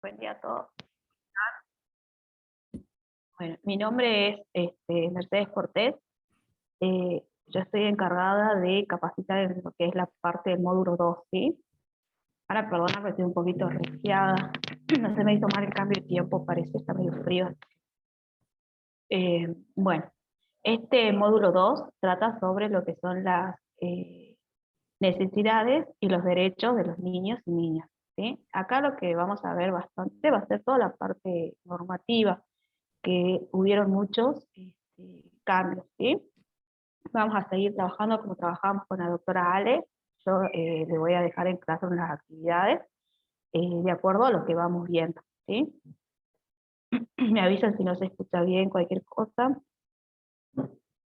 Buen día a todos. Bueno, mi nombre es Mercedes Cortés. Yo estoy encargada de capacitar en lo que es la parte del módulo 2, ¿sí? Ahora, perdona que estoy un poquito resfriada. No se me hizo mal el cambio de tiempo, parece que está medio frío. Bueno, este módulo 2 trata sobre lo que son las necesidades y los derechos de los niños y niñas, ¿sí? Acá lo que vamos a ver bastante va a ser toda la parte normativa, que hubieron muchos cambios, ¿sí? Vamos a seguir trabajando como trabajamos con la doctora Ale. Yo le voy a dejar en clase unas actividades de acuerdo a lo que vamos viendo, ¿sí? Me avisan si no se escucha bien cualquier cosa.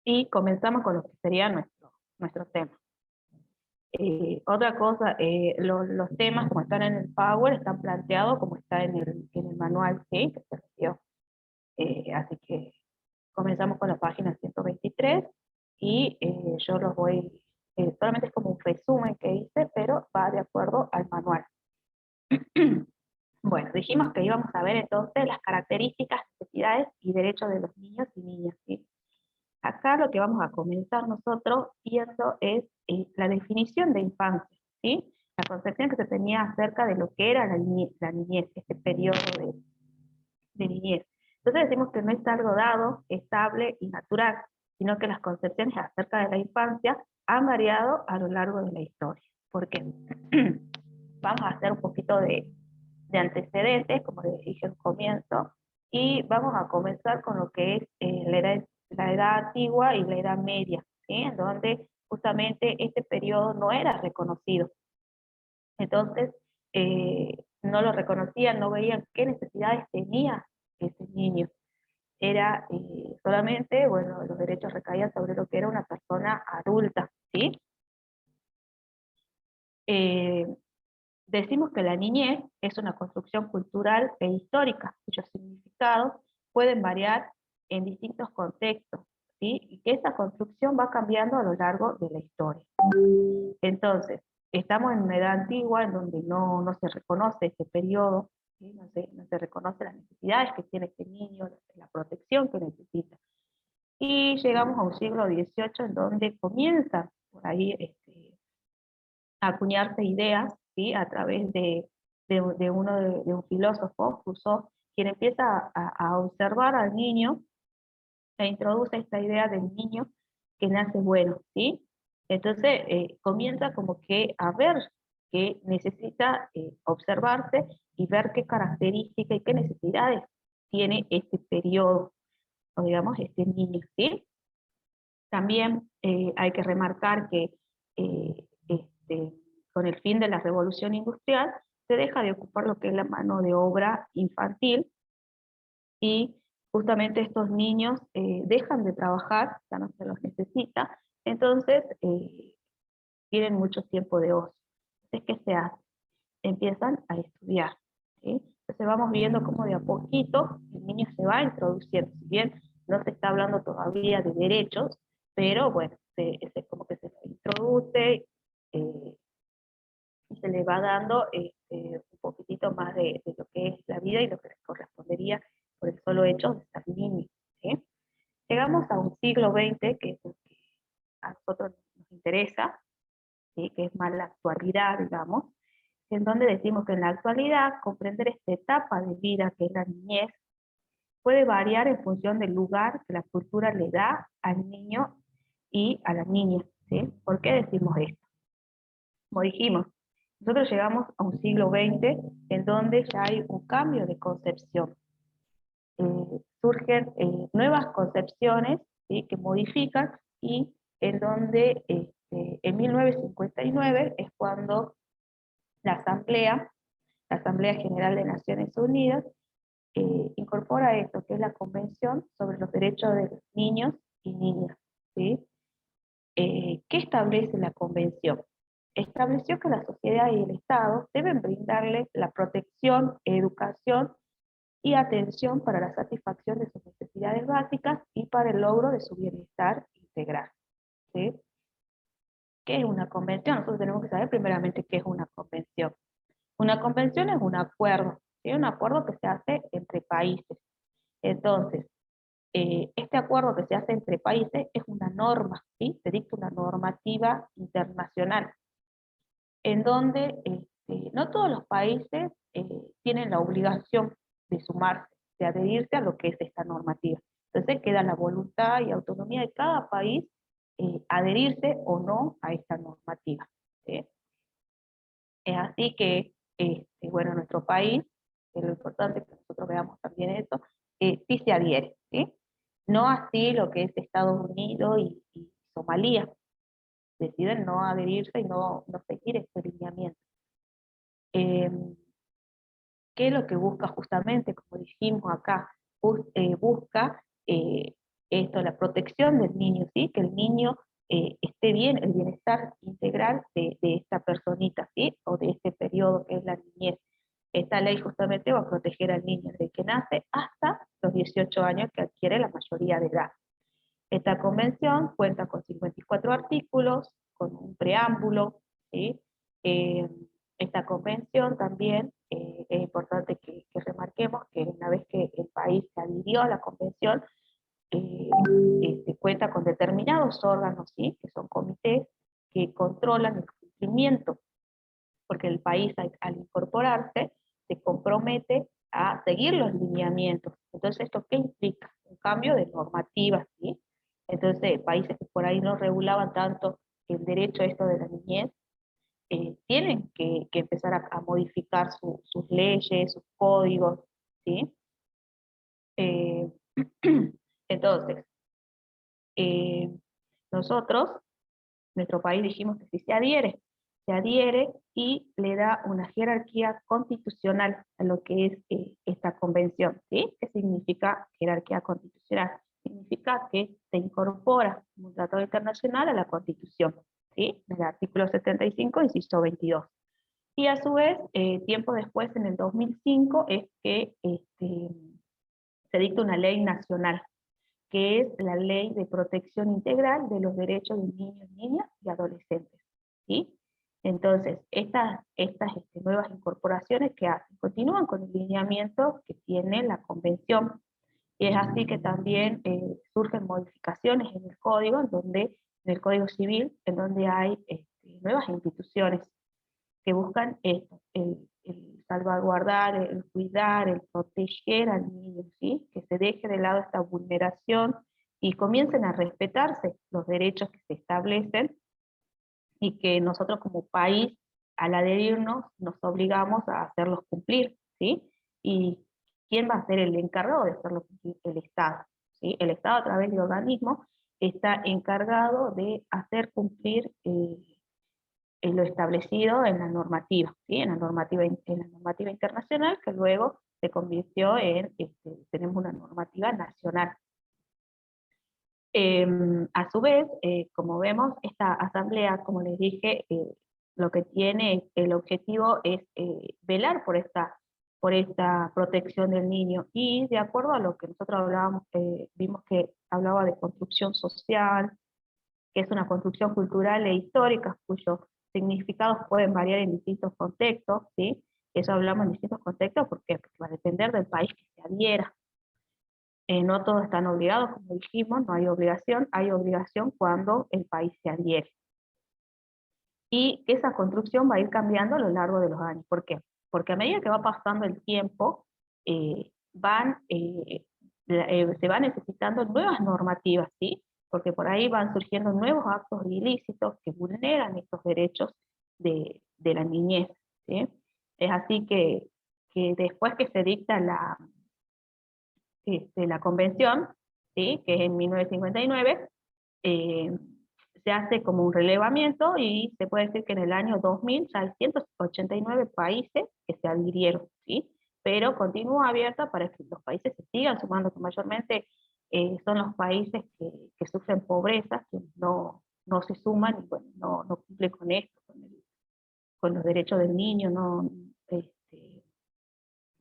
Y comenzamos con lo que sería nuestro tema. Otra cosa, los temas como están en el Power están planteados como está en el manual, ¿sí? Que se recibió. Así que comenzamos con la página 123 y yo los voy, solamente es como un resumen que hice, pero va de acuerdo al manual. Bueno, dijimos que íbamos a ver entonces las características, necesidades y derechos de los niños y niñas, ¿sí? Acá lo que vamos a comenzar nosotros viendo es la definición de infancia, ¿sí? La concepción que se tenía acerca de lo que era la niñez, este periodo de niñez. Entonces decimos que no es algo dado, estable y natural, sino que las concepciones acerca de la infancia han variado a lo largo de la historia. ¿Por qué? Vamos a hacer un poquito de antecedentes, como les dije al comienzo, y vamos a comenzar con lo que es la edad antigua y la edad media, ¿sí? En donde justamente este periodo no era reconocido. Entonces, no lo reconocían, no veían qué necesidades tenía ese niño. Era solamente, bueno, los derechos recaían sobre lo que era una persona adulta, ¿sí? Eh, Decimos que la niñez es una construcción cultural e histórica, cuyos significados pueden variar en distintos contextos, ¿sí? Y que esa construcción va cambiando a lo largo de la historia. Entonces, estamos en una edad antigua en donde no se reconoce este periodo, ¿sí? No se reconoce las necesidades que tiene este niño, la protección que necesita. Y llegamos a un siglo XVIII en donde comienza por ahí a acuñarse ideas, ¿sí? A través de un filósofo, Rousseau, quien empieza a observar al niño e introduce esta idea del niño que nace bueno, ¿sí? Entonces comienza como que a ver que necesita observarse y ver qué características y qué necesidades tiene este periodo, o digamos, este niño, ¿sí? También hay que remarcar que con el fin de la revolución industrial se deja de ocupar lo que es la mano de obra infantil y justamente estos niños dejan de trabajar, ya no se los necesita, entonces tienen mucho tiempo de ocio. Entonces, ¿qué se hace? Empiezan a estudiar, ¿sí? Entonces vamos viendo cómo de a poquito el niño se va introduciendo, si bien no se está hablando todavía de derechos, pero bueno, como que se le introduce eh, y se le va dando un poquitito más de lo que es la vida y lo que les correspondería por el solo hecho de ser niño, ¿sí? Llegamos a un siglo XX, que es lo que a nosotros nos interesa, ¿sí? Que es más la actualidad, digamos, en donde decimos que en la actualidad comprender esta etapa de vida que es la niñez puede variar en función del lugar que la cultura le da al niño y a la niña, ¿sí? ¿Por qué decimos esto? Como dijimos, nosotros llegamos a un siglo XX en donde ya hay un cambio de concepción. Surgen nuevas concepciones, ¿sí? Que modifican y en donde en 1959 es cuando la Asamblea General de Naciones Unidas incorpora esto, que es la Convención sobre los Derechos de los Niños y Niñas, ¿sí? ¿Qué establece la Convención? Estableció que la sociedad y el Estado deben brindarles la protección, educación y atención para la satisfacción de sus necesidades básicas y para el logro de su bienestar integral, ¿sí? ¿Qué es una convención? Nosotros tenemos que saber primeramente qué es una convención. Una convención es un acuerdo, ¿sí? Un acuerdo que se hace entre países. Entonces, este acuerdo que se hace entre países es una norma, ¿sí? Se dicta una normativa internacional, en donde no todos los países tienen la obligación de sumarse, de adherirse a lo que es esta normativa. Entonces queda la voluntad y autonomía de cada país adherirse o no a esta normativa, ¿sí? Es así que, bueno, nuestro país, es lo importante que nosotros veamos también eso, sí se adhiere, ¿sí? No así lo que es Estados Unidos y Somalia, deciden no adherirse y no seguir este lineamiento. Eh, ¿Qué es lo que busca justamente? Como dijimos acá, busca esto, la protección del niño, ¿sí? Que el niño esté bien, el bienestar integral de esta personita, ¿sí? O de este periodo que es la niñez. Esta ley justamente va a proteger al niño desde que nace hasta los 18 años que adquiere la mayoría de edad. Esta convención cuenta con 54 artículos, con un preámbulo, ¿sí? Eh, Esta convención también es importante que remarquemos que una vez que el país se adhirió a la convención, eh, cuenta con determinados órganos, ¿sí? Que son comités que controlan el cumplimiento, porque el país al incorporarse se compromete a seguir los lineamientos. Entonces, ¿esto qué implica? Un cambio de normativa, ¿sí? Entonces, países que por ahí no regulaban tanto el derecho a esto de la niñez, tienen que empezar a modificar sus leyes, sus códigos, ¿sí? Eh, entonces, eh, nosotros, nuestro país dijimos que sí se adhiere y le da una jerarquía constitucional a lo que es esta convención, ¿sí? ¿Qué significa jerarquía constitucional? Significa que se incorpora un tratado internacional a la Constitución, ¿sí? En el artículo 75, inciso 22. Y a su vez, tiempo después, en el 2005, es que se dicta una ley nacional, que es la Ley de Protección Integral de los Derechos de Niños, Niñas y Adolescentes, ¿sí? Entonces, estas nuevas incorporaciones que hacen, continúan con el lineamiento que tiene la Convención, y es así que también surgen modificaciones en el Código, en el Código Civil, en donde hay nuevas instituciones que buscan esto, el salvaguardar, el cuidar, el proteger al niño, ¿sí? Que se deje de lado esta vulneración y comiencen a respetarse los derechos que se establecen y que nosotros como país, al adherirnos, nos obligamos a hacerlos cumplir, ¿sí? Y ¿quién va a ser el encargado de hacerlo cumplir? El Estado, ¿sí? El Estado a través de organismos está encargado de hacer cumplir lo establecido en la normativa, ¿sí? En la normativa internacional, que luego se convirtió en, tenemos una normativa nacional. A su vez, como vemos, esta asamblea, como les dije, lo que tiene el objetivo es velar por esta protección del niño, y de acuerdo a lo que nosotros hablábamos, vimos que hablaba de construcción social, que es una construcción cultural e histórica cuyos significados pueden variar en distintos contextos, ¿sí? Eso hablamos en distintos contextos porque va a depender del país que se adhiera. No todos están obligados, como dijimos, no hay obligación cuando el país se adhiere. Y esa construcción va a ir cambiando a lo largo de los años. ¿Por qué? Porque a medida que va pasando el tiempo, se van necesitando nuevas normativas, ¿sí? Porque por ahí van surgiendo nuevos actos ilícitos que vulneran estos derechos de la niñez, ¿sí? Es así que después que se dicta la convención, ¿sí? Que es en 1959, eh, se hace como un relevamiento y se puede decir que en el año 2000 ya hay 189 países que se adhirieron, ¿sí? Pero continúa abierta para que los países se sigan sumando, que mayormente son los países que sufren pobreza, que no se suman y bueno, no cumplen con esto, con los derechos del niño, no,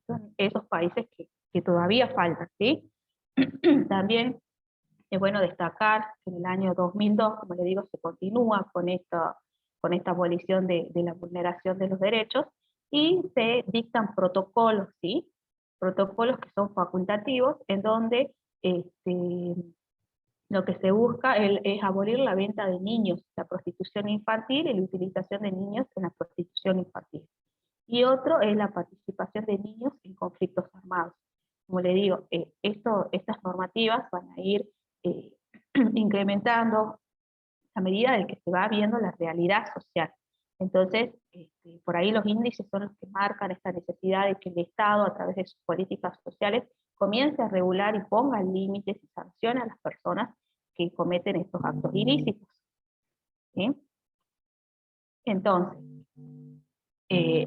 son esos países que todavía faltan, ¿sí? También es bueno destacar que en el año 2002, como le digo, se continúa con esta abolición de la vulneración de los derechos, y se dictan protocolos, ¿sí? Protocolos que son facultativos, en donde lo que se busca es abolir la venta de niños, la prostitución infantil y la utilización de niños en la prostitución infantil. Y otro es la participación de niños en conflictos armados. Como le digo, estas normativas van a ir eh, incrementando a medida de que se va viendo la realidad social. Entonces, por ahí los índices son los que marcan esta necesidad de que el Estado, a través de sus políticas sociales, comience a regular y ponga límites y sancione a las personas que cometen estos actos ilícitos. ¿Sí? Entonces,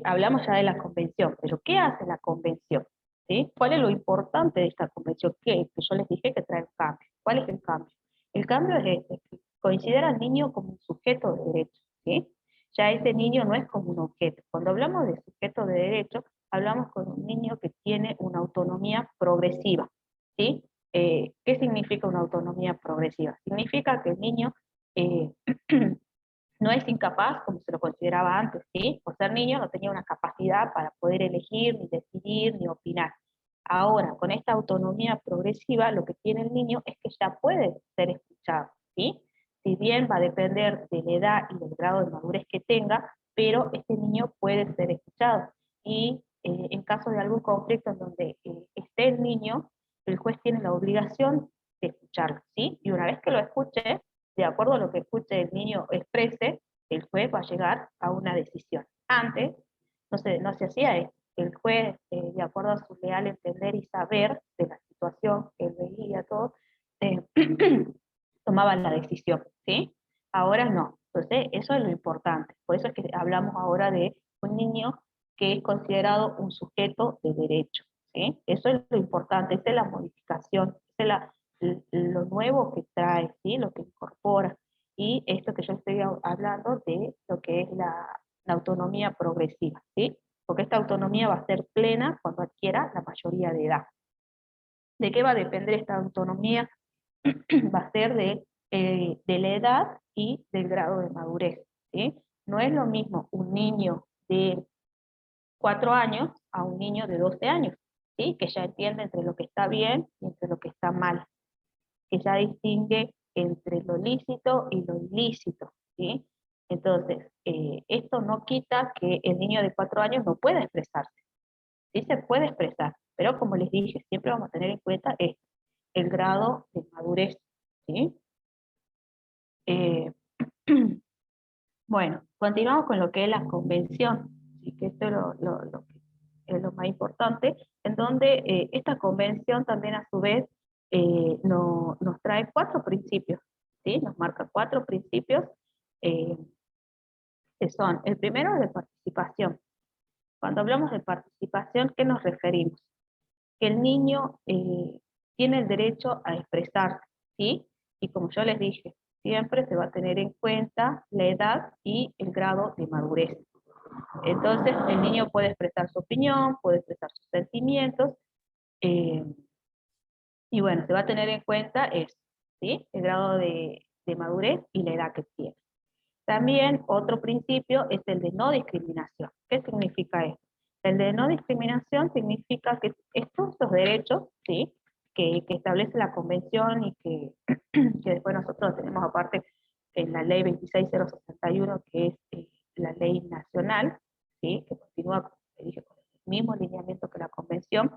hablamos ya de la convención, pero ¿qué hace la convención? ¿Sí? ¿Cuál es lo importante de esta convención? Que yo les dije que trae un cambio. ¿Cuál es el cambio? El cambio es este, que considera al niño como un sujeto de derecho. ¿Sí? Ya ese niño no es como un objeto. Cuando hablamos de sujeto de derecho, hablamos con un niño que tiene una autonomía progresiva. ¿Sí? ¿Qué significa una autonomía progresiva? Significa que el niño eh, no es incapaz como se lo consideraba antes, ¿sí? Por ser niño no tenía una capacidad para poder elegir, ni decidir, ni opinar. Ahora, con esta autonomía progresiva, lo que tiene el niño es que ya puede ser escuchado, ¿sí? Si bien va a depender de la edad y del grado de madurez que tenga, pero este niño puede ser escuchado. Y en caso de algún conflicto en donde esté el niño, el juez tiene la obligación de escucharlo, ¿sí? Y una vez que lo escuche, de acuerdo a lo que escuche el niño exprese, el juez va a llegar a una decisión. Antes no se hacía esto. El juez, de acuerdo a su leal entender y saber de la situación que él veía, todo, eh, tomaba la decisión, ¿sí? Ahora no. Entonces, eso es lo importante. Por eso es que hablamos ahora de un niño que es considerado un sujeto de derecho, ¿sí? Eso es lo importante, esa es la modificación, esa es lo nuevo que trae, ¿sí? Lo que incorpora. Y esto que yo estoy hablando de lo que es la autonomía progresiva, ¿sí? Porque esta autonomía va a ser plena cuando adquiera la mayoría de edad. ¿De qué va a depender esta autonomía? Va a ser de la edad y del grado de madurez, ¿sí? No es lo mismo un niño de 4 años a un niño de 12 años, ¿sí? Que ya entiende entre lo que está bien y entre lo que está mal, que ya distingue entre lo lícito y lo ilícito, ¿sí? Entonces, esto no quita que el niño de 4 años no pueda expresarse, sí se puede expresar, pero como les dije, siempre vamos a tener en cuenta el grado de madurez, ¿sí? Eh, bueno, continuamos con lo que es la convención, ¿sí? Que esto es lo que es lo más importante, en donde esta convención también a su vez nos trae 4 principios, ¿sí? Nos marca 4 principios, eh, que son, el primero es de participación. Cuando hablamos de participación, ¿qué nos referimos? Que el niño tiene el derecho a expresarse, ¿sí? Y como yo les dije, siempre se va a tener en cuenta la edad y el grado de madurez. Entonces, el niño puede expresar su opinión, puede expresar sus sentimientos, eh, y bueno, se va a tener en cuenta eso, ¿sí? El grado de madurez y la edad que tiene. También otro principio es el de no discriminación. ¿Qué significa esto? El de no discriminación significa que estos derechos, ¿sí? Que establece la convención y que después nosotros tenemos aparte en la ley 26061, que es la ley nacional, ¿sí? Que continúa, como te dije, con el mismo lineamiento que la convención,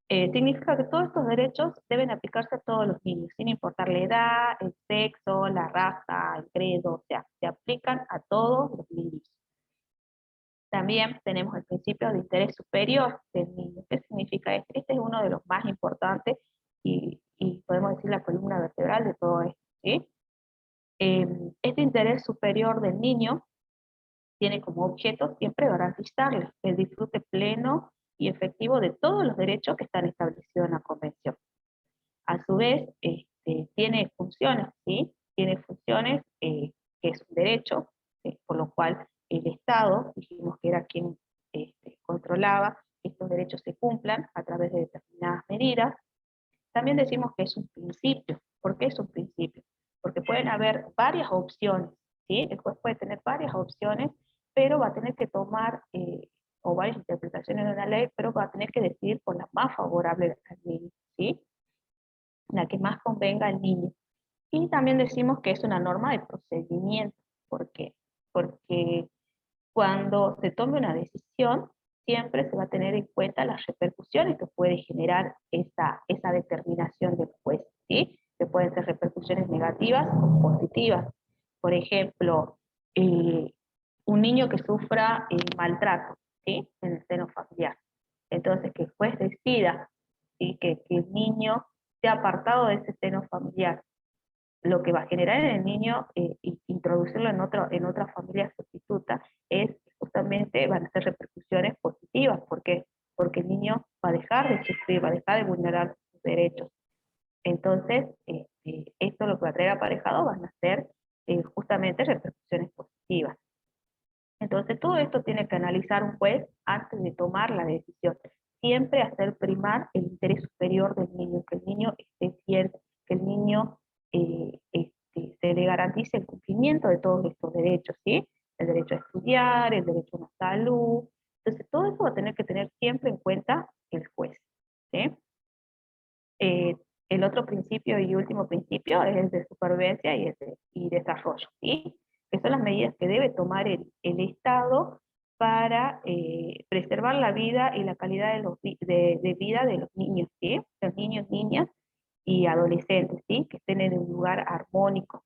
significa que todos estos derechos deben aplicarse a todos los niños, sin importar la edad, el sexo, la raza, el credo, o sea, se aplican a todos los niños. También tenemos el principio de interés superior del niño. ¿Qué significa esto? Este es uno de los más importantes y podemos decir la columna vertebral de todo esto, ¿sí? Este interés superior del niño tiene como objeto siempre garantizarle el disfrute pleno y efectivo de todos los derechos que están establecidos en la Convención. A su vez, tiene funciones, ¿sí? Tiene funciones que es un derecho, por lo cual el Estado, dijimos que era quien controlaba que estos derechos se cumplan a través de determinadas medidas. También decimos que es un principio. ¿Por qué es un principio? Porque pueden haber varias opciones, ¿sí? El juez puede tener varias opciones, pero va a tener que tomar o varias interpretaciones de una ley, pero va a tener que decidir por la más favorable al niño, ¿sí? La que más convenga al niño. Y también decimos que es una norma de procedimiento. ¿Por qué? Porque cuando se tome una decisión, siempre se va a tener en cuenta las repercusiones que puede generar esa determinación del juez, ¿sí? Que pueden ser repercusiones negativas o positivas. Por ejemplo, eh, un niño que sufra maltrato, ¿sí? En el seno familiar. Entonces, que el juez decida, ¿sí? Que el niño sea apartado de ese seno familiar, lo que va a generar en el niño, introducirlo en otra familia sustituta, es justamente, van a ser repercusiones positivas. ¿Por qué? Porque el niño va a dejar de sufrir, va a dejar de vulnerar sus derechos. Entonces, esto lo que va a traer aparejado van a ser justamente repercusiones positivas. Entonces, todo esto tiene que analizar un juez antes de tomar la decisión. Siempre hacer primar el interés superior del niño, que el niño esté bien, que el niño se le garantice el cumplimiento de todos estos derechos, ¿sí? El derecho a estudiar, el derecho a una salud. Entonces, todo eso va a tener que tener siempre en cuenta el juez, ¿sí? Eh, el otro principio y último principio es el de supervivencia y desarrollo, ¿sí? Que son las medidas que debe tomar el Estado para preservar la vida y la calidad de vida de los niños, ¿sí? Los niños, niñas y adolescentes, ¿sí? Que estén en un lugar armónico.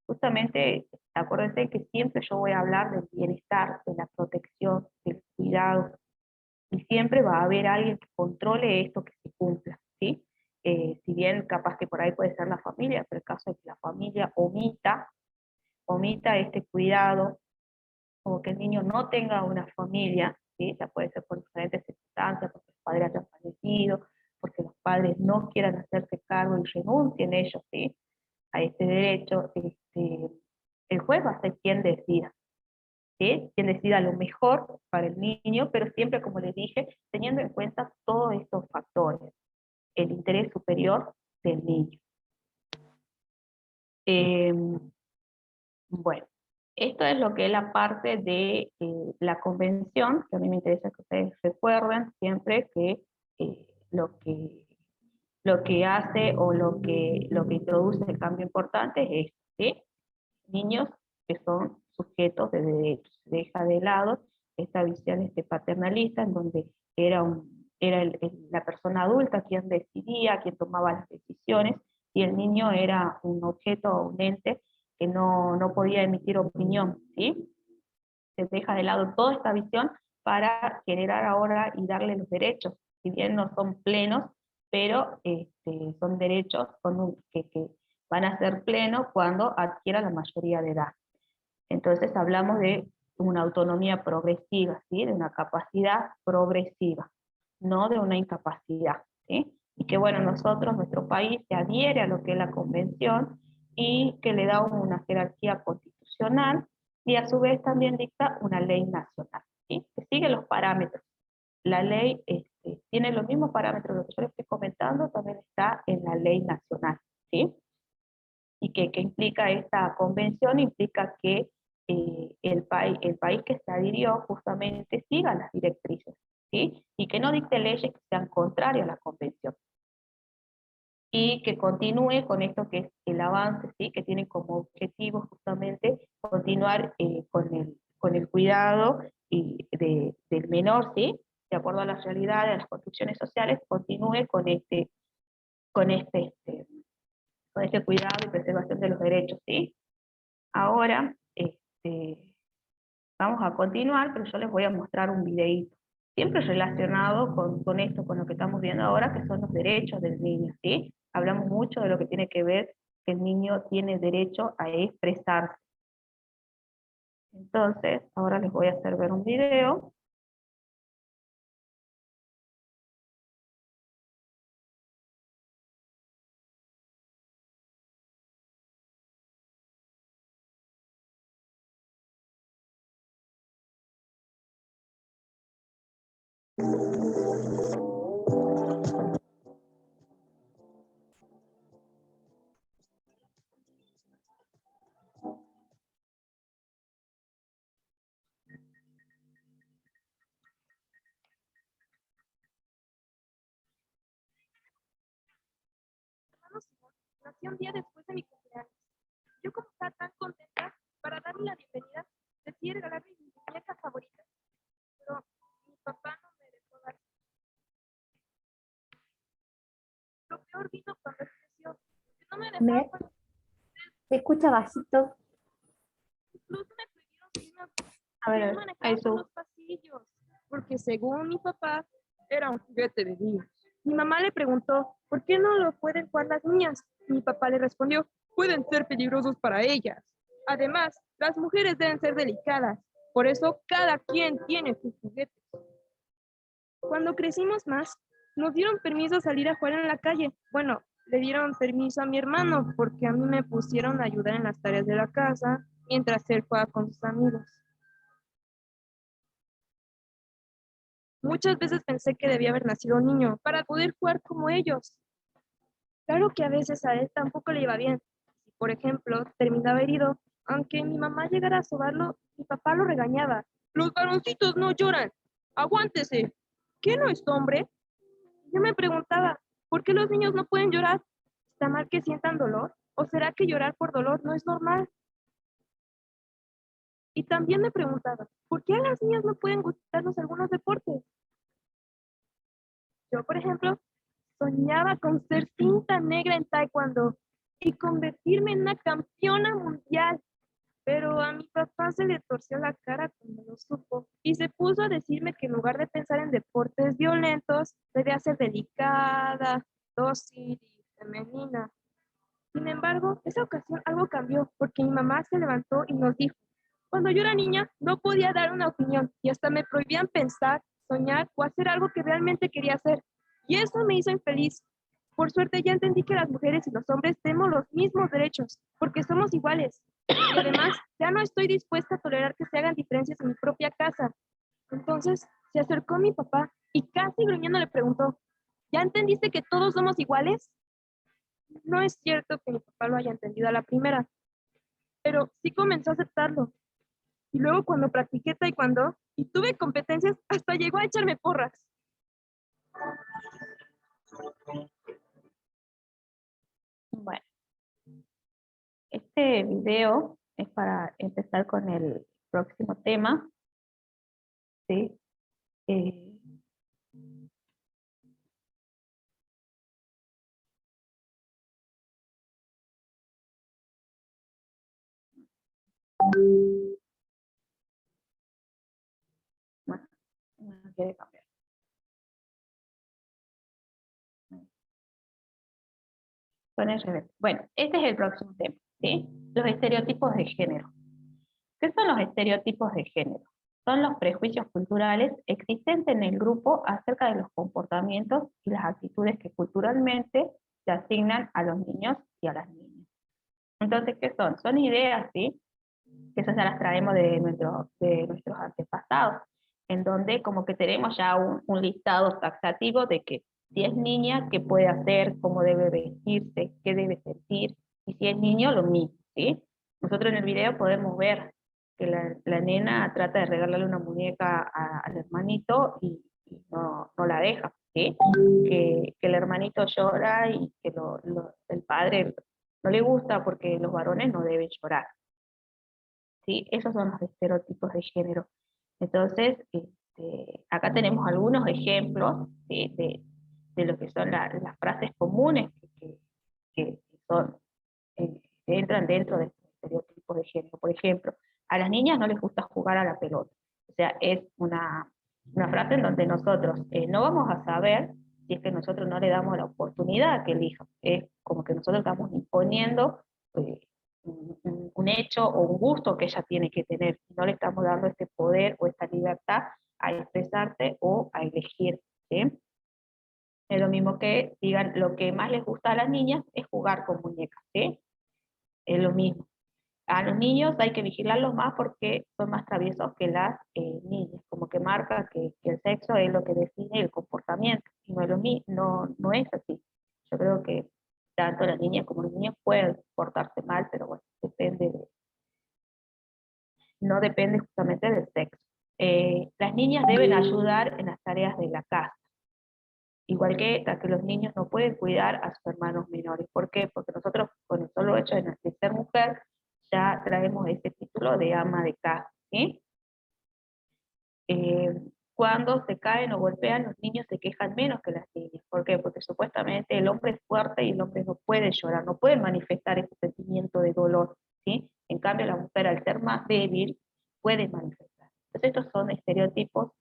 Justamente, acuérdense que siempre yo voy a hablar del bienestar, de la protección, del cuidado, y siempre va a haber alguien que controle esto que se cumpla, ¿sí? Si bien capaz que por ahí puede ser la familia, pero el caso es que la familia omita este cuidado, o que el niño no tenga una familia, ¿sí? Ya puede ser por diferentes circunstancias, porque los padres hayan fallecido, porque los padres no quieran hacerse cargo y renuncien ellos, ¿sí? A este derecho, el juez va a ser quien decida, ¿sí? Quien decida lo mejor para el niño, pero siempre, como les dije, teniendo en cuenta todos estos factores, el interés superior del niño. Eh, bueno, esto es lo que es la parte de la convención, que a mí me interesa que ustedes recuerden siempre que eh, lo que lo que hace o lo que introduce el cambio importante es esto, ¿sí? Niños que son sujetos de derechos. Se deja de lado esta visión paternalista en donde era la persona adulta quien decidía, quien tomaba las decisiones, y el niño era un objeto o un ente que no podía emitir opinión, ¿sí? Se deja de lado toda esta visión para generar ahora y darle los derechos, si bien no son plenos, pero son derechos que van a ser plenos cuando adquiera la mayoría de edad. Entonces hablamos de una autonomía progresiva, ¿sí? De una capacidad progresiva, no de una incapacidad, ¿sí? Y que bueno, nuestro país se adhiere a lo que es la convención y que le da una jerarquía constitucional y a su vez también dicta una ley nacional, ¿sí? Que sigue los parámetros. La ley tiene los mismos parámetros, lo que yo les estoy comentando también está en la ley nacional, ¿sí? ¿Y qué implica esta convención? Implica que el país que se adhirió justamente siga las directrices, ¿sí? Y que no dicte leyes que sean contrarias a la convención. Y que continúe con esto que es el avance, ¿sí? Que tiene como objetivo justamente continuar con el cuidado del menor, ¿sí? De acuerdo a las realidades, a las construcciones sociales, continúe con este, este, con este cuidado y preservación de los derechos, ¿sí? Ahora, vamos a continuar, pero yo les voy a mostrar un videíto, siempre relacionado con esto, con lo que estamos viendo ahora, que son los derechos del niño, ¿sí? Hablamos mucho de lo que tiene que ver que el niño tiene derecho a expresarse. Entonces, ahora les voy a hacer ver un video. apareció un día después de mi cumpleaños. Yo como estaba tan contenta para darle la bienvenida, decidí regalarle mi muñeca favorita, pero mi papá no me dejó dar. Lo peor vino cuando creció, que no me Mer, dejaba, se escucha bajito. incluso me prohibieron A seguir ver, ahí manejando por su. los pasillos, porque según mi papá, era un juguete de niños. Mi mamá le preguntó, ¿por qué no lo pueden jugar las niñas? Y mi papá le respondió, pueden ser peligrosos para ellas. Además, las mujeres deben ser delicadas, por eso cada quien tiene sus juguetes. Cuando crecimos más, nos dieron permiso a salir a jugar en la calle. Bueno, le dieron permiso a mi hermano porque a mí me pusieron a ayudar en las tareas de la casa mientras él juega con sus amigos. Muchas veces pensé que debía haber nacido un niño para poder jugar como ellos. Claro que a veces a él tampoco le iba bien. Si, por ejemplo, terminaba herido, aunque mi mamá llegara a sobarlo, mi papá lo regañaba. Los varoncitos no lloran. Aguántese. ¿Qué no es hombre? Yo me preguntaba, ¿por qué los niños no pueden llorar? ¿Está mal que sientan dolor? ¿O será que llorar por dolor no es normal? Y también me preguntaba, ¿por qué a las niñas no pueden gustarnos algunos deportes? Yo, por ejemplo, soñaba con ser cinta negra en taekwondo y convertirme en una campeona mundial. Pero a mi papá se le torció la cara cuando lo supo y se puso a decirme que en lugar de pensar en deportes violentos, debía ser delicada, dócil y femenina. Sin embargo, esa ocasión algo cambió porque mi mamá se levantó y nos dijo, cuando yo era niña no podía dar una opinión y hasta me prohibían pensar, soñar o hacer algo que realmente quería hacer. Y eso me hizo infeliz. Por suerte ya entendí que las mujeres y los hombres tenemos los mismos derechos porque somos iguales. Y además ya no estoy dispuesta a tolerar que se hagan diferencias en mi propia casa. Entonces se acercó mi papá y casi gruñendo le preguntó, ¿ya entendiste que todos somos iguales? No es cierto que mi papá lo haya entendido a la primera, pero sí comenzó a aceptarlo. Y luego cuando practiqué taekwondo y tuve competencias, hasta llegó a echarme porras. Bueno, este video es para empezar con el próximo tema, ¿sí? Eh, bueno, no quiere cambiar. Pone al revés. Bueno, este es el próximo tema, ¿sí? Los estereotipos de género. ¿Qué son los estereotipos de género? Son los prejuicios culturales existentes en el grupo acerca de los comportamientos y las actitudes que culturalmente se asignan a los niños y a las niñas. Entonces, ¿qué son? Son ideas, ¿sí? Que esas ya las traemos de nuestros antepasados, en donde como que tenemos ya un listado taxativo de que si es niña, qué puede hacer, cómo debe vestirse, qué debe sentir, y si es niño, lo mismo, ¿sí? Nosotros en el video podemos ver que la nena trata de regalarle una muñeca al hermanito y no la deja, ¿sí? Que el hermanito llora y que el padre no le gusta porque los varones no deben llorar. ¿Sí? Esos son los estereotipos de género. Entonces, acá tenemos algunos ejemplos, ¿sí? de lo que son las frases comunes que son, que entran dentro de estos estereotipos de género. Por ejemplo, a las niñas no les gusta jugar a la pelota. O sea, es una frase en donde nosotros no vamos a saber si es que nosotros no le damos la oportunidad a que elija. Es como que nosotros estamos imponiendo eh, un hecho o un gusto que ella tiene que tener. No le estamos dando este poder o esta libertad a expresarse o a elegir. ¿Sí? Es lo mismo que digan, lo que más les gusta a las niñas es jugar con muñecas. ¿Sí? Es lo mismo. A los niños hay que vigilarlos más porque son más traviesos que las niñas, como que marca que el sexo es lo que define el comportamiento, y no es, no es así. Yo creo que tanto las niñas como los niños pueden portarse mal, pero bueno, no depende justamente del sexo. Las niñas deben ayudar en las tareas de la casa Igual que los niños no pueden cuidar a sus hermanos menores. ¿Por qué? Porque nosotros, con el solo hecho de ser mujer, ya traemos ese título de ama de casa, ¿sí? Cuando se caen o golpean, los niños se quejan menos que las niñas. ¿Por qué? Porque supuestamente el hombre es fuerte y el hombre no puede llorar, no puede manifestar ese sentimiento de dolor, ¿sí? En cambio, la mujer, al ser más débil, puede manifestar. Entonces, estos son estereotipos,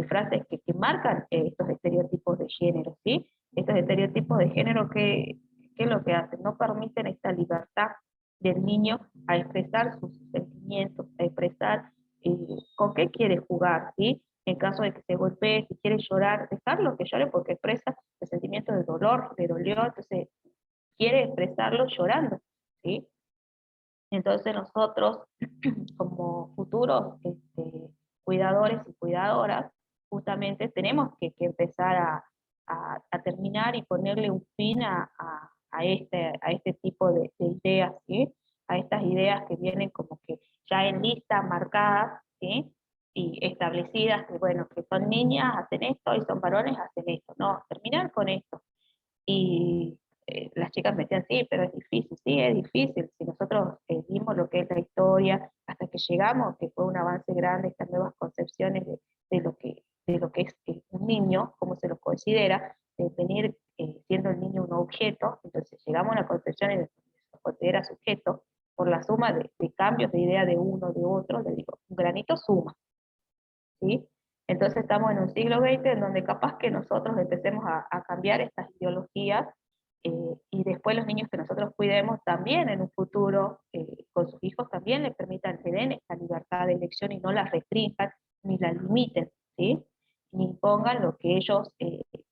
frases que marcan estos estereotipos de género, ¿sí? Estos estereotipos de género, ¿qué es lo que hacen? No permiten esta libertad del niño a expresar sus sentimientos, a expresar con qué quiere jugar, ¿sí? En caso de que se golpee, si quiere llorar, dejarlo que llore porque expresa el sentimiento de dolor, le dolió, entonces quiere expresarlo llorando, ¿sí? Entonces nosotros, como futuros cuidadores y cuidadoras, justamente tenemos que empezar a terminar y ponerle un fin a este tipo de ideas, ¿sí? A estas ideas que vienen como que ya en listas marcadas, ¿sí? Y establecidas, que bueno, que son niñas, hacen esto, y son varones, hacen esto. No, terminar con esto. Y las chicas me decían, sí, pero es difícil, sí, es difícil. Si nosotros vimos lo que es la historia, hasta que llegamos, que fue un avance grande, estas nuevas concepciones de lo que es un niño, cómo se lo considera, de venir siendo el niño un objeto, entonces llegamos a la concepción de se lo considera sujeto, por la suma de cambios de idea de uno, de otro, le digo, un granito suma, ¿sí? Entonces estamos en un siglo XX en donde capaz que nosotros empecemos a cambiar estas ideologías y después los niños que nosotros cuidemos también en un futuro con sus hijos también les permitan, le den esta libertad de elección y no la restrinjan ni la limiten, ¿sí? Ni pongan lo que ellos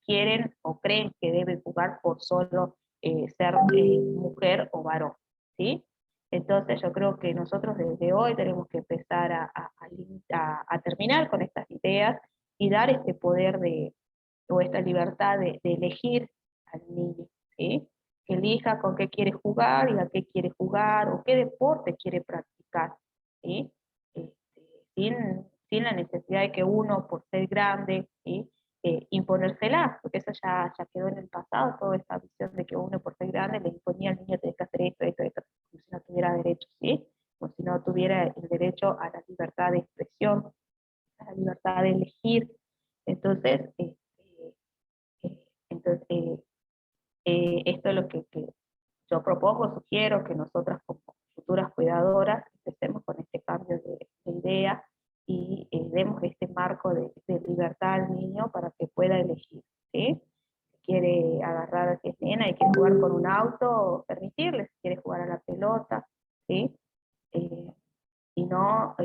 quieren o creen que deben jugar por solo ser mujer o varón, ¿sí? Entonces yo creo que nosotros desde hoy tenemos que empezar a terminar con estas ideas y dar este poder o esta libertad de elegir al niño, ¿sí? Que elija con qué quiere jugar y a qué quiere jugar o qué deporte quiere practicar, ¿sí? Este, sin, sin la necesidad de que uno, por ser grande, ¿sí? Imponérsela, porque eso ya quedó en el pasado, toda esta visión de que uno por ser grande le imponía al niño tener que hacer esto, como si no tuviera derechos, ¿sí? Como si no tuviera el derecho a la libertad de expresión, a la libertad de elegir. Entonces, entonces esto es lo que yo propongo, sugiero que nosotras como futuras cuidadoras empecemos con este cambio de idea y demos este marco de libertad al niño para que pueda elegir, ¿sí? Si quiere agarrar, si es nena y quiere jugar con un auto, permitirle, si quiere jugar a la pelota, ¿sí? Eh, y no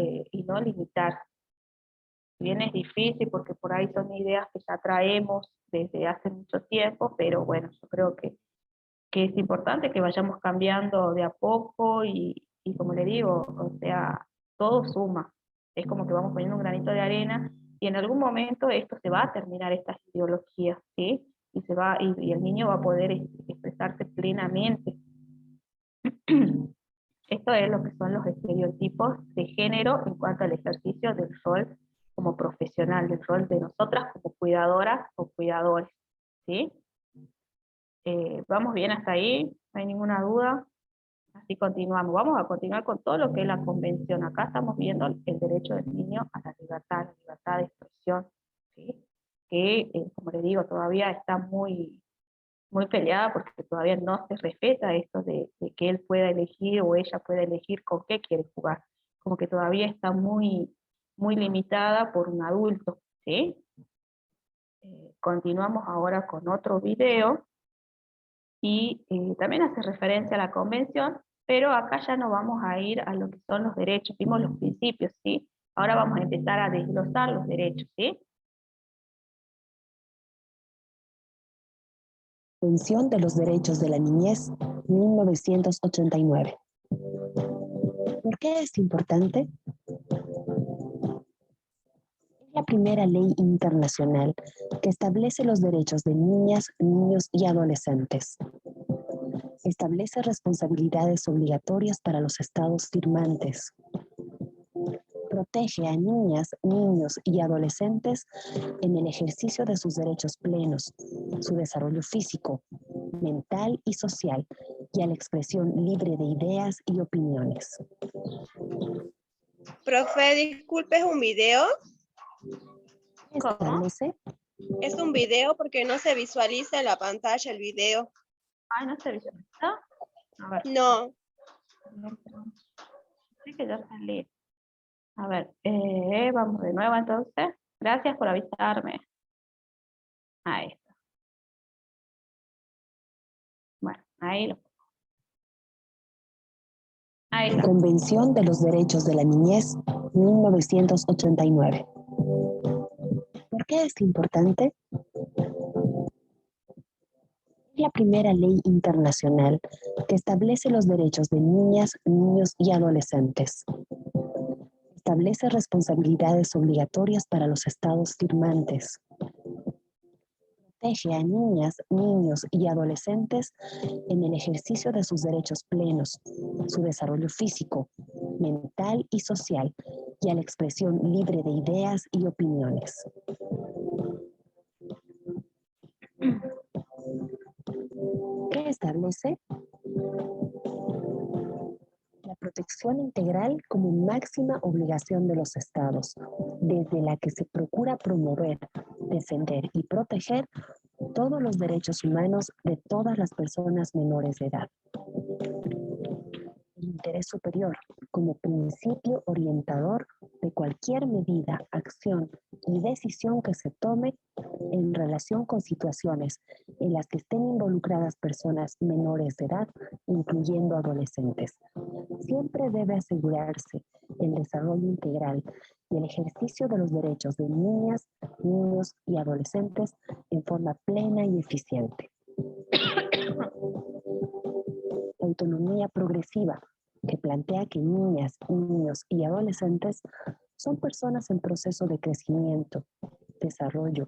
limitar. Si bien es difícil porque por ahí son ideas que ya traemos desde hace mucho tiempo, pero bueno, yo creo que es importante que vayamos cambiando de a poco y como le digo, o sea, todo suma. Es como que vamos poniendo un granito de arena y en algún momento esto se va a terminar, estas ideologías, ¿sí? Y el niño va a poder expresarse plenamente. Esto es lo que son los estereotipos de género en cuanto al ejercicio del rol como profesional, del rol de nosotras como cuidadoras o cuidadores, ¿sí? Vamos bien hasta ahí, no hay ninguna duda. Así continuamos. Vamos a continuar con todo lo que es la convención. Acá estamos viendo el derecho del niño a la libertad de expresión, ¿sí? Que, como le digo, todavía está muy peleada porque todavía no se respeta esto de que él pueda elegir o ella pueda elegir con qué quiere jugar. Como que todavía está muy limitada por un adulto, ¿sí? Continuamos ahora con otro video y también hace referencia a la convención, pero acá ya no vamos a ir a lo que son los derechos, vimos los principios, ¿sí? Ahora vamos a empezar a desglosar los derechos, ¿sí? Convención de los Derechos de la Niñez, 1989. ¿Por qué es importante? Es la primera ley internacional que establece los derechos de niñas, niños y adolescentes. Establece responsabilidades obligatorias para los estados firmantes. Protege a niñas, niños y adolescentes en el ejercicio de sus derechos plenos, su desarrollo físico, mental y social, y a la expresión libre de ideas y opiniones. Profe, disculpe, ¿es un video? Establece Es un video porque no se visualiza en la pantalla el video. Ay, no se visualiza. A ver. No. Sí que ya salí. A ver, vamos de nuevo entonces. Gracias por avisarme. Ahí está. Bueno, ahí lo pongo. Ahí está. Convención de los Derechos de la Niñez, 1989. ¿Por qué es importante? Es la primera ley internacional que establece los derechos de niñas, niños y adolescentes. Establece responsabilidades obligatorias para los estados firmantes. Protege a niñas, niños y adolescentes en el ejercicio de sus derechos plenos, su desarrollo físico, mental y social, y a la expresión libre de ideas y opiniones. ¿Qué establece? La protección integral como máxima obligación de los estados, desde la que se procura promover, defender y proteger todos los derechos humanos de todas las personas menores de edad. El interés superior como principio orientador de cualquier medida, acción y decisión que se tome en relación con situaciones en las que estén involucradas personas menores de edad, incluyendo adolescentes. Siempre debe asegurarse el desarrollo integral y el ejercicio de los derechos de niñas, niños y adolescentes en forma plena y eficiente. La autonomía progresiva, que plantea que niñas, niños y adolescentes son personas en proceso de crecimiento, desarrollo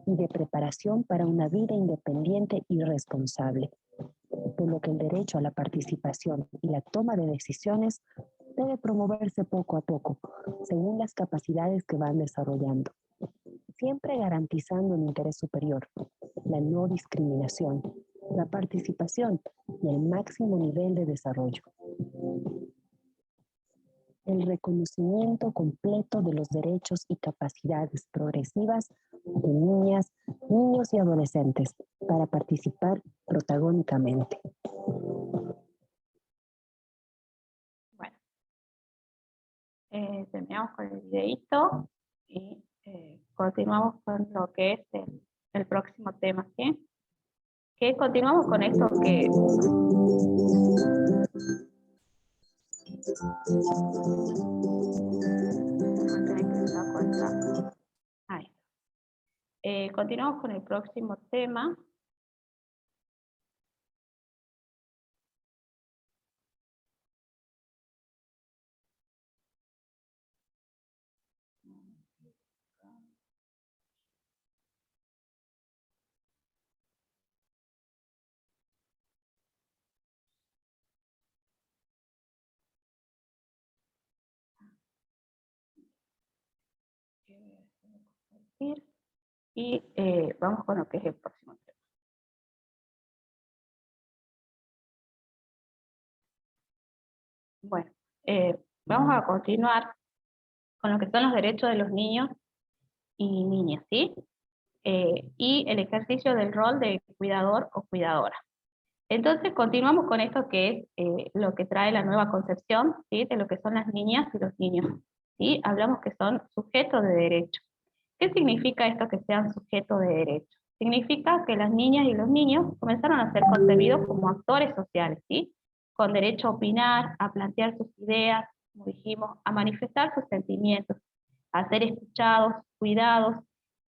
y de preparación para una vida independiente y responsable, por lo que el derecho a la participación y la toma de decisiones debe promoverse poco a poco, según las capacidades que van desarrollando, siempre garantizando el interés superior, la no discriminación, la participación y el máximo nivel de desarrollo. El reconocimiento completo de los derechos y capacidades progresivas de niñas, niños y adolescentes para participar protagónicamente. Bueno, terminamos con el videíto y continuamos con lo que es el próximo tema, ¿sí? Que continuamos con esto que... Ahí. Continuamos con el próximo tema. Y vamos con lo que es el próximo tema. Bueno, vamos a continuar con lo que son los derechos de los niños y niñas, ¿sí? Y el ejercicio del rol de cuidador o cuidadora. Entonces continuamos con esto que es lo que trae la nueva concepción, ¿sí? De lo que son las niñas y los niños, ¿sí? Hablamos que son sujetos de derecho. ¿Qué significa esto que sean sujetos de derecho? Significa que las niñas y los niños comenzaron a ser concebidos como actores sociales, ¿sí? Con derecho a opinar, a plantear sus ideas, como dijimos, a manifestar sus sentimientos, a ser escuchados, cuidados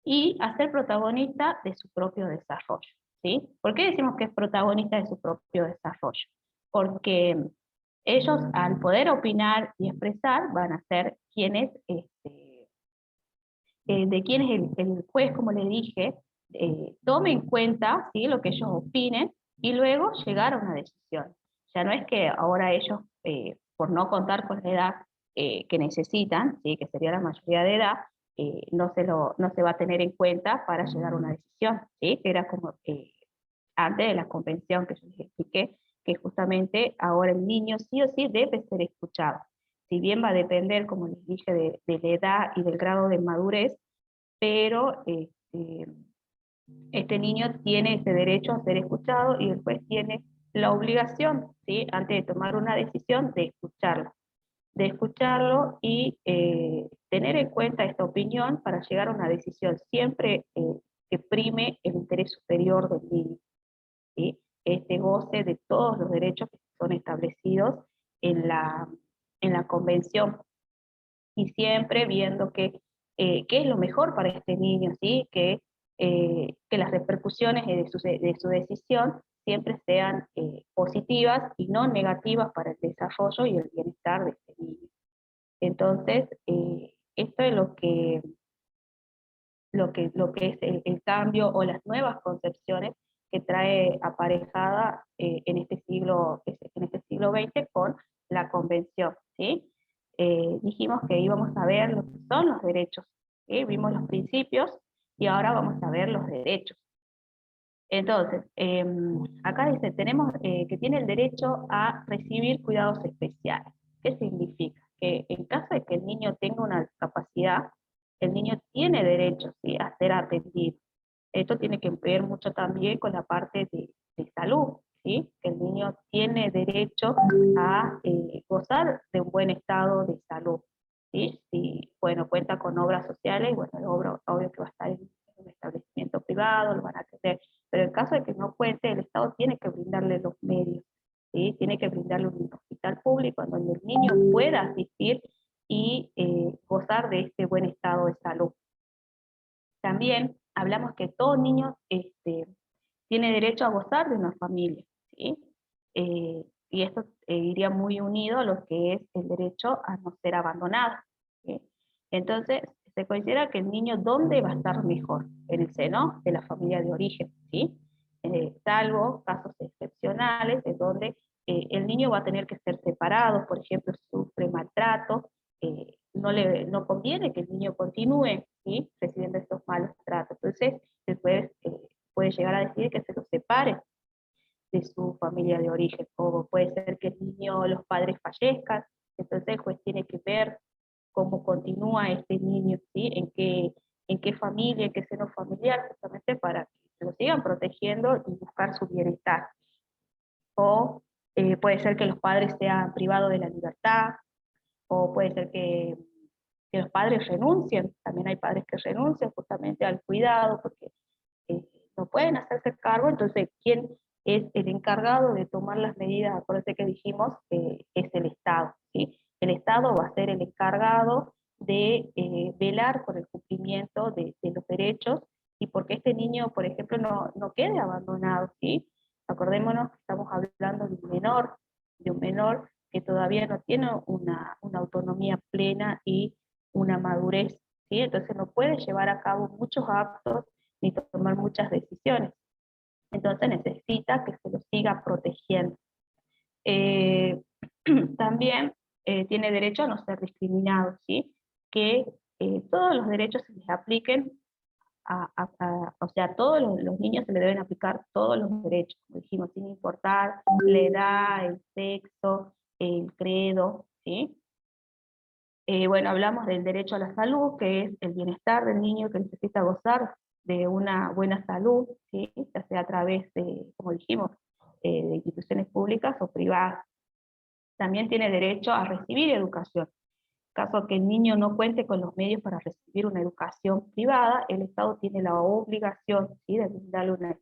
y a ser protagonistas de su propio desarrollo, ¿sí? ¿Por qué decimos que es protagonista de su propio desarrollo? Porque ellos, al poder opinar y expresar, van a ser quienes de quién es el juez, como le dije, tome en cuenta, ¿sí? Lo que ellos opinen y luego llegar a una decisión. Ya no es que ahora ellos, por no contar con la edad, que necesitan, ¿sí? Que sería la mayoría de edad, no se va a tener en cuenta para llegar a una decisión, ¿sí? Que era como antes de la convención que yo les expliqué, que justamente ahora el niño sí o sí debe ser escuchado. Si bien va a depender, como les dije, de la edad y del grado de madurez, pero este niño tiene ese derecho a ser escuchado y el juez tiene la obligación, ¿sí? Antes de tomar una decisión, de escucharlo y tener en cuenta esta opinión para llegar a una decisión, siempre que prime el interés superior del niño, ¿sí? Este goce de todos los derechos que son establecidos en la convención, y siempre viendo qué es lo mejor para este niño, ¿sí? Que las repercusiones de su decisión siempre sean positivas y no negativas para el desarrollo y el bienestar de este niño. Entonces, esto es lo que es el cambio o las nuevas concepciones que trae aparejada en este siglo XX con la convención, ¿sí? Dijimos que íbamos a ver lo que son los derechos, ¿sí? Vimos los principios y ahora vamos a ver los derechos. Entonces, acá dice, tenemos que tiene el derecho a recibir cuidados especiales. ¿Qué significa? Que en caso de que el niño tenga una discapacidad, el niño tiene derecho, ¿sí? A ser atendido. Esto tiene que ver mucho también con la parte de salud, ¿sí? Que el niño tiene derecho a gozar de un buen estado de salud, ¿sí? Si, bueno, cuenta con obras sociales, bueno, obvio que va a estar en un establecimiento privado, lo van a atender, pero en caso de que no cuente, el Estado tiene que brindarle los medios, ¿sí? Tiene que brindarle un hospital público en donde el niño pueda asistir y gozar de este buen estado de salud. También hablamos que todo niño tiene derecho a gozar de una familia, ¿sí? Y esto iría muy unido a lo que es el derecho a no ser abandonado, ¿sí? Entonces, se considera que el niño, ¿dónde va a estar mejor? En el seno de la familia de origen, ¿sí? Salvo casos excepcionales en donde el niño va a tener que ser separado, por ejemplo, sufre maltrato, no conviene que el niño continúe, ¿sí? Recibiendo estos malos tratos. Entonces, después puede llegar a decir que se lo separe de su familia de origen, o puede ser que el niño, los padres fallezcan, entonces el juez tiene que ver cómo continúa este niño, ¿sí? En qué familia, en qué seno familiar, justamente para que lo sigan protegiendo y buscar su bienestar. O puede ser que los padres sean privados de la libertad, o puede ser que los padres renuncien, también hay padres que renuncian justamente al cuidado porque eh, no pueden hacerse cargo, entonces, ¿quién es el encargado de tomar las medidas? Acuérdense que dijimos es el Estado, ¿sí? El Estado va a ser el encargado de velar por el cumplimiento de los derechos y porque este niño, por ejemplo, no quede abandonado, ¿sí? Acordémonos que estamos hablando de un menor que todavía no tiene una autonomía plena y una madurez, ¿sí? Entonces no puede llevar a cabo muchos actos ni tomar muchas decisiones. Entonces necesita que se lo siga protegiendo. Eh, También tiene derecho a no ser discriminado, ¿sí? Que todos los derechos se les apliquen o sea, a todos los niños se le deben aplicar todos los derechos, como dijimos, sin importar la edad, el sexo, el credo, ¿sí? Bueno, hablamos del derecho a la salud, que es el bienestar del niño que necesita gozar de una buena salud, ¿sí? Ya sea a través de, como dijimos, de instituciones públicas o privadas. También tiene derecho a recibir educación. En caso que el niño no cuente con los medios para recibir una educación privada, el Estado tiene la obligación, ¿sí? De brindarle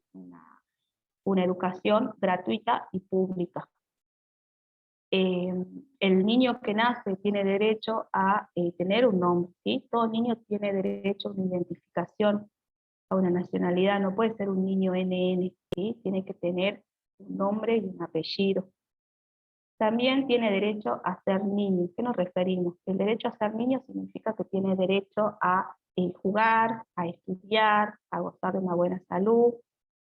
una educación gratuita y pública. El niño que nace tiene derecho a tener un nombre, ¿sí? Todo niño tiene derecho a una identificación, a una nacionalidad, no puede ser un niño NN, ¿sí? Tiene que tener un nombre y un apellido. También tiene derecho a ser niño. ¿Qué nos referimos? El derecho a ser niño significa que tiene derecho a jugar, a estudiar, a gozar de una buena salud,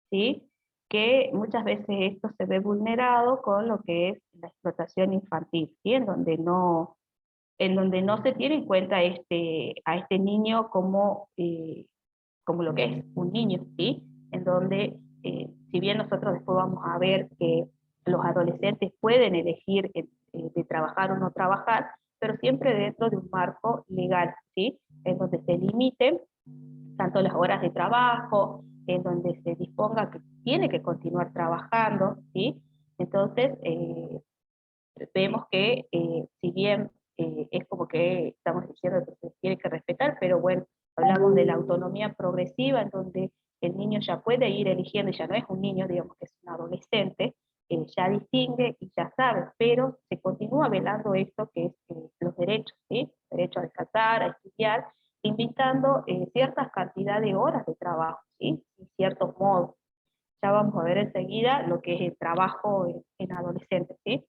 ¿sí? Que muchas veces esto se ve vulnerado con lo que es la explotación infantil, ¿sí? En donde no en donde no se tiene en cuenta a este niño como, como lo que es un niño, ¿sí? En donde, si bien nosotros después vamos a ver que los adolescentes pueden elegir de trabajar o no trabajar, pero siempre dentro de un marco legal, ¿sí? En donde se limiten tanto las horas de trabajo, en donde se disponga que tiene que continuar trabajando, ¿sí? Entonces, vemos que si bien es como que estamos diciendo que se tiene que respetar, pero bueno, hablamos de la autonomía progresiva, en donde el niño ya puede ir eligiendo, ya no es un niño, digamos que es un adolescente, ya distingue y ya sabe, pero se continúa velando esto que es los derechos, ¿sí? Derecho a descansar, a estudiar, limitando ciertas cantidades de horas de trabajo, ¿sí? Y ciertos modos. Ya vamos a ver enseguida lo que es el trabajo en adolescentes, ¿sí?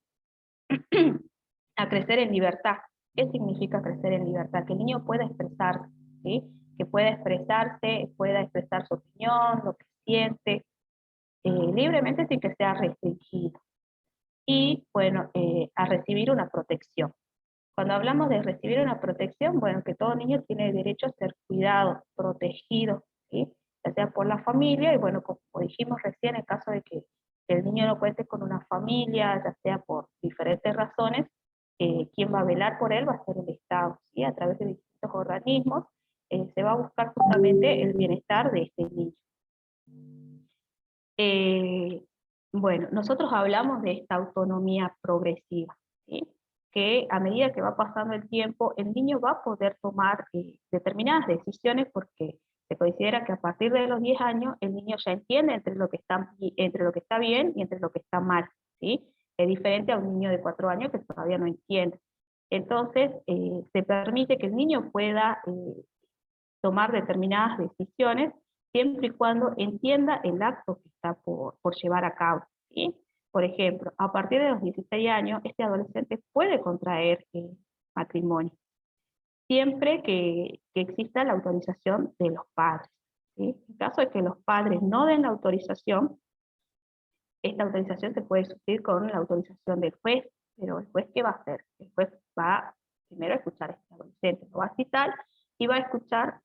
A crecer en libertad. ¿Qué significa crecer en libertad? Que el niño pueda expresarse, ¿sí? Que pueda expresarse, pueda expresar su opinión, lo que siente, libremente sin que sea restringido. Y bueno, a recibir una protección. Cuando hablamos de recibir una protección, bueno, que todo niño tiene derecho a ser cuidado, protegido, ¿sí? Ya sea por la familia, y bueno, como dijimos recién, en caso de que el niño no cuente con una familia, ya sea por diferentes razones, quien va a velar por él va a ser el Estado, ¿sí? A través de distintos organismos, se va a buscar justamente el bienestar de este niño. Eh, bueno, nosotros hablamos de esta autonomía progresiva, ¿sí? Que a medida que va pasando el tiempo, el niño va a poder tomar determinadas decisiones porque se considera que a partir de los 10 años el niño ya entiende entre lo que está bien y entre lo que está mal, ¿sí? Es diferente a un niño de 4 años que todavía no entiende. Entonces, se permite que el niño pueda tomar determinadas decisiones siempre y cuando entienda el acto que está por llevar a cabo, ¿sí? Por ejemplo, a partir de los 16 años, este adolescente puede contraer matrimonio, siempre que exista la autorización de los padres, ¿sí? En caso de que los padres no den la autorización, esta autorización se puede suplir con la autorización del juez, pero el juez, ¿qué va a hacer? El juez va primero a escuchar a este adolescente, lo va a citar y va a escuchar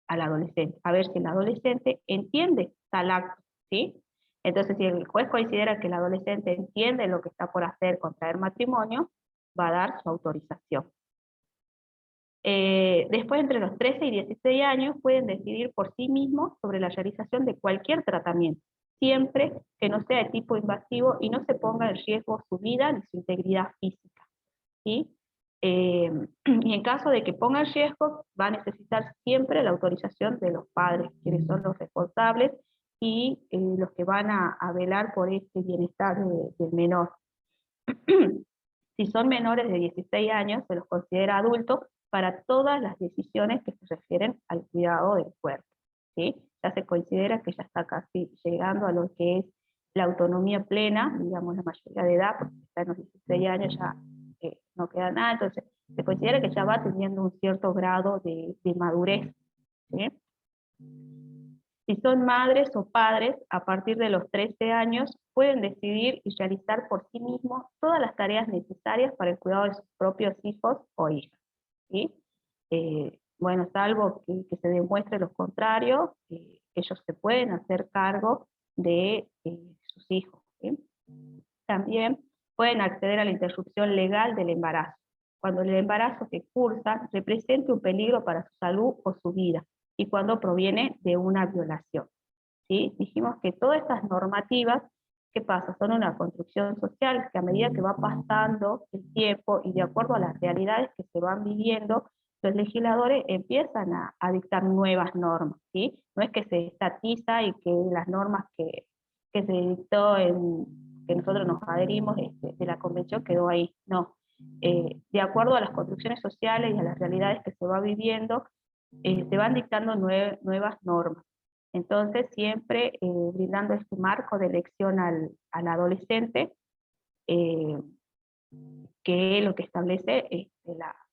al adolescente, a ver si el adolescente entiende tal acto, ¿sí? Entonces, si el juez considera que el adolescente entiende lo que está por hacer, contraer matrimonio, va a dar su autorización. Después, entre los 13 y 16 años, pueden decidir por sí mismos sobre la realización de cualquier tratamiento, siempre que no sea de tipo invasivo y no se ponga en riesgo su vida ni su integridad física, ¿sí? Y en caso de que ponga en riesgo, va a necesitar siempre la autorización de los padres, quienes son los responsables y los que van a velar por este bienestar del menor. Si son menores de 16 años, se los considera adultos para todas las decisiones que se refieren al cuidado del cuerpo, ¿sí? Ya se considera que ya está casi llegando a lo que es la autonomía plena, digamos la mayoría de edad, porque está en los 16 años ya no queda nada, entonces se considera que ya va teniendo un cierto grado de madurez, ¿sí? Si son madres o padres, a partir de los 13 años, pueden decidir y realizar por sí mismos todas las tareas necesarias para el cuidado de sus propios hijos o hijas, ¿sí? Bueno, salvo que se demuestre lo contrario, ellos se pueden hacer cargo de sus hijos, ¿sí? También pueden acceder a la interrupción legal del embarazo, cuando el embarazo que cursan represente un peligro para su salud o su vida, y cuando proviene de una violación, ¿sí? Dijimos que todas estas normativas, ¿qué pasa? Son una construcción social que a medida que va pasando el tiempo y de acuerdo a las realidades que se van viviendo, los legisladores empiezan a dictar nuevas normas, ¿sí? No es que se estatiza y que las normas que se dictó que nosotros nos adherimos de la convención quedó ahí, no. De acuerdo a las construcciones sociales y a las realidades que se va viviendo, se van dictando nuevas normas. Entonces, siempre brindando este marco de elección al adolescente, que es lo que establece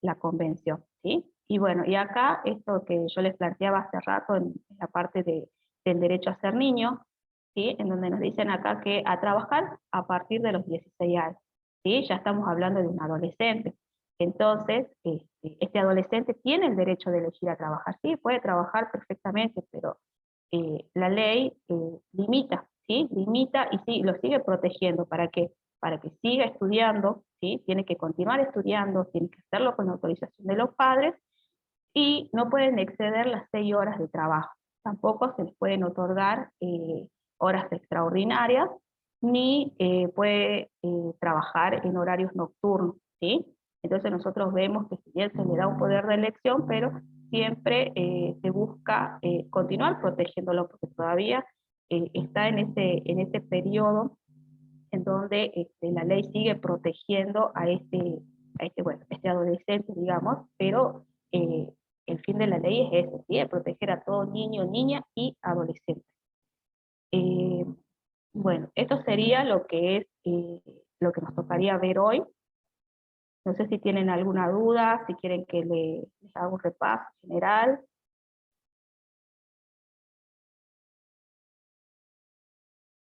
la convención, ¿sí? Y bueno, y acá esto que yo les planteaba hace rato en la parte del derecho a ser niño, ¿sí? En donde nos dicen acá que a trabajar a partir de los 16 años, ¿sí? Ya estamos hablando de un adolescente. Entonces, este adolescente tiene el derecho de elegir a trabajar, sí, puede trabajar perfectamente, pero la ley limita, ¿sí? Limita y sí, lo sigue protegiendo para que siga estudiando, ¿sí? Tiene que continuar estudiando, tiene que hacerlo con autorización de los padres, y no pueden exceder las 6 horas de trabajo. Tampoco se les pueden otorgar horas extraordinarias, ni puede trabajar en horarios nocturnos, ¿sí? Entonces nosotros vemos que si bien se le da un poder de elección, pero siempre se busca continuar protegiéndolo, porque todavía está en ese periodo en donde la ley sigue protegiendo bueno, este adolescente, digamos, pero eh, el fin de la ley es ese, ¿sí? De proteger a todo niño, niña y adolescente. Eh, bueno, esto sería lo que es lo que nos tocaría ver hoy. No sé si tienen alguna duda, si quieren que les haga un repaso general.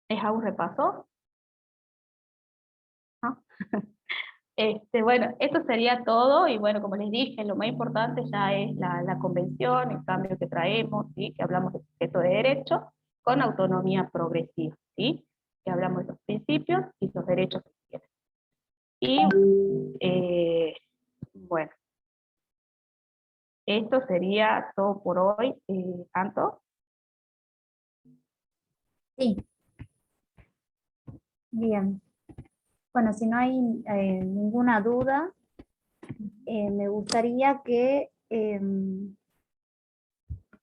¿Les hago un repaso? ¿No? Bueno, esto sería todo, y bueno, como les dije, lo más importante ya es la convención, el cambio que traemos, ¿sí? Que hablamos de sujeto de derecho con autonomía progresiva, ¿sí? Que hablamos de los principios y los derechos que tienen. Y bueno, esto sería todo por hoy. ¿Anto? Sí, bien. Bueno, si no hay ninguna duda, me gustaría que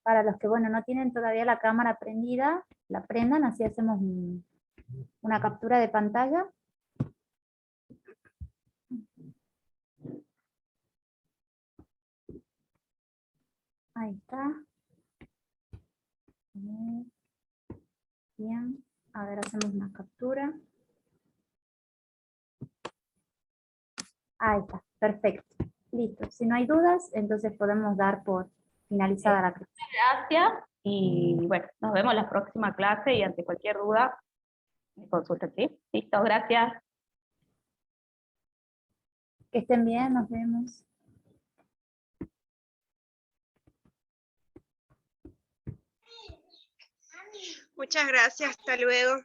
para los que, bueno, no tienen todavía la cámara prendida, la prendan, así hacemos una captura de pantalla. Ahí está. Bien, a ver, hacemos una captura. Ahí está, perfecto. Listo. Si no hay dudas, entonces podemos dar por finalizada la clase. Gracias, y bueno, nos vemos en la próxima clase, y ante cualquier duda, me consultan, ¿sí? Listo, gracias. Que estén bien, nos vemos. Muchas gracias, hasta luego.